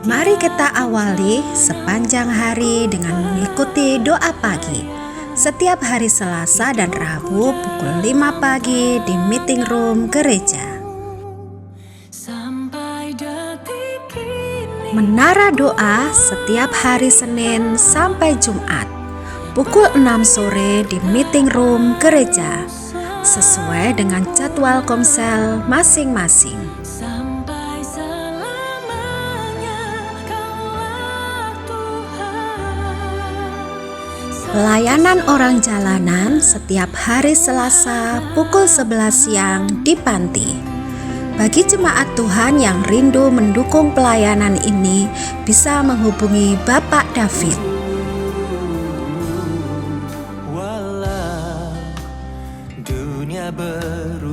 Mari kita awali sepanjang hari dengan mengikuti doa pagi. Setiap hari Selasa dan Rabu pukul 5 pagi di meeting room gereja. Menara doa setiap hari Senin sampai Jumat pukul 6 sore di meeting room gereja, sesuai dengan jadwal komsel masing-masing. Pelayanan orang jalanan setiap hari Selasa pukul 11 siang di Panti. Bagi jemaat Tuhan yang rindu mendukung pelayanan ini, bisa menghubungi Bapak David.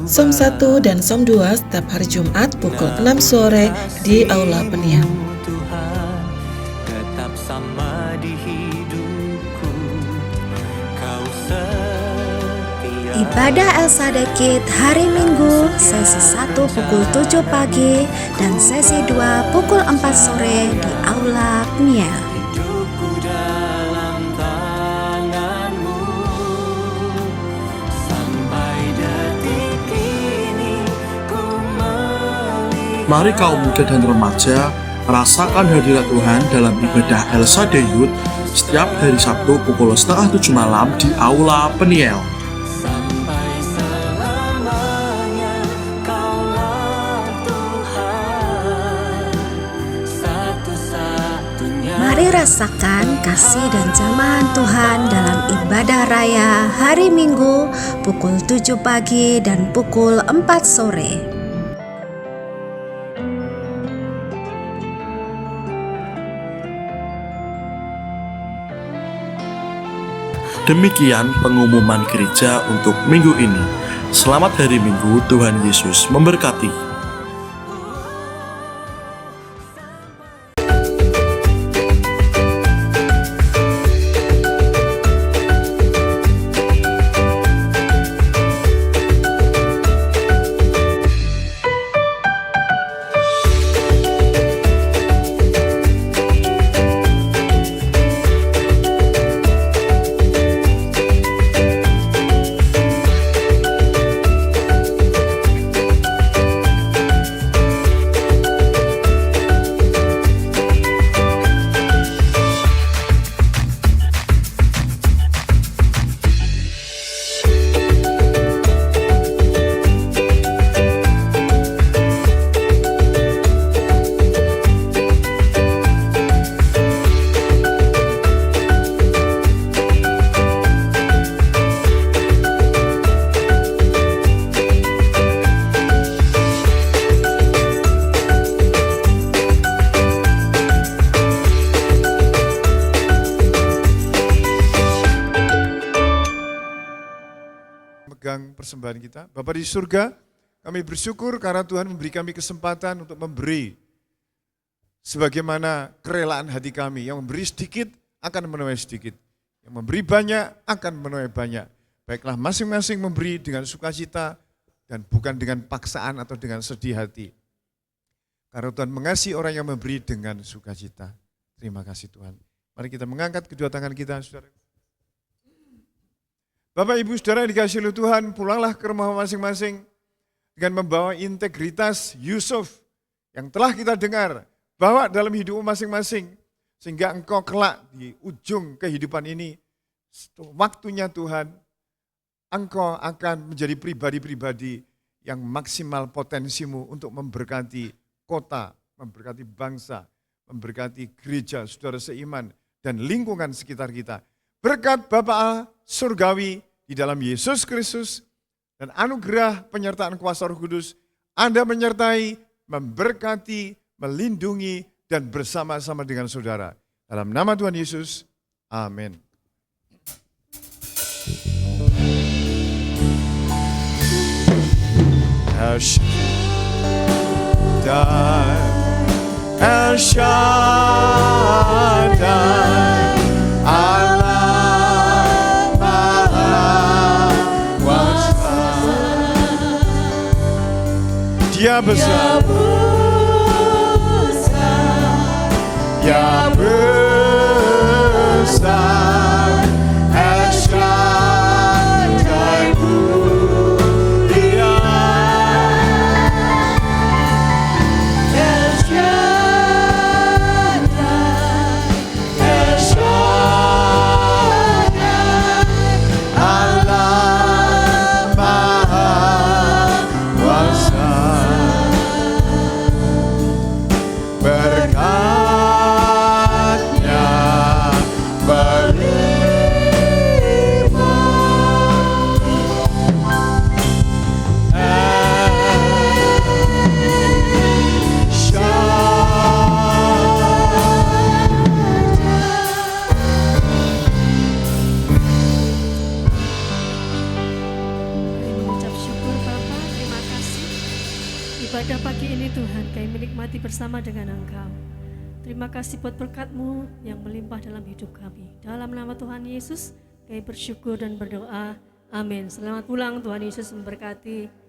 Som 1 dan Som 2 setiap hari Jumat pukul 6 sore di Aula Peniam. Ibadah El Sadekit hari Minggu sesi 1 pukul 7 pagi dan sesi 2 pukul 4 sore di Aula Pniel. Mari kaum muda dan remaja merasakan hadirat Tuhan dalam ibadah El Sadeyut setiap hari Sabtu pukul 6:30 malam di Aula Pniel. Mari rasakan kasih dan jamahan Tuhan dalam ibadah raya hari Minggu pukul 7 pagi dan pukul 4 sore. Demikian pengumuman gereja untuk minggu ini. Selamat hari Minggu, Tuhan Yesus memberkati. Megang persembahan kita. Bapa di surga, kami bersyukur karena Tuhan memberi kami kesempatan untuk memberi sebagaimana kerelaan hati kami. Yang memberi sedikit akan menuai sedikit. Yang memberi banyak akan menuai banyak. Baiklah masing-masing memberi dengan sukacita dan bukan dengan paksaan atau dengan sedih hati. Karena Tuhan mengasihi orang yang memberi dengan sukacita. Terima kasih Tuhan. Mari kita mengangkat kedua tangan kita, saudara. Bapak, Ibu, Saudara yang dikasihi oleh Tuhan, pulanglah ke rumah masing-masing dengan membawa integritas Yusuf yang telah kita dengar, bawa dalam hidupmu masing-masing, sehingga engkau kelak di ujung kehidupan ini, waktunya Tuhan, engkau akan menjadi pribadi-pribadi yang maksimal potensimu untuk memberkati kota, memberkati bangsa, memberkati gereja, saudara seiman, dan lingkungan sekitar kita. Berkat Bapa surgawi di dalam Yesus Kristus dan anugerah penyertaan kuasa Roh Kudus, Anda menyertai, memberkati, melindungi, dan bersama-sama dengan saudara. Dalam nama Tuhan Yesus, amin. El Shaddai, El Shaddai, Allah Maha Kuasa. Dia besar, Dia besar, El Shaddai mulia, El Shaddai, El Shaddai, Allah Maha Kuasa. Berkatnya Ibadah pagi ini Tuhan, kami menikmati bersama dengan Engkau. Terima kasih buat berkat-Mu yang melimpah dalam hidup kami. Dalam nama Tuhan Yesus, kami bersyukur dan berdoa. Amin. Selamat pulang, Tuhan Yesus memberkati.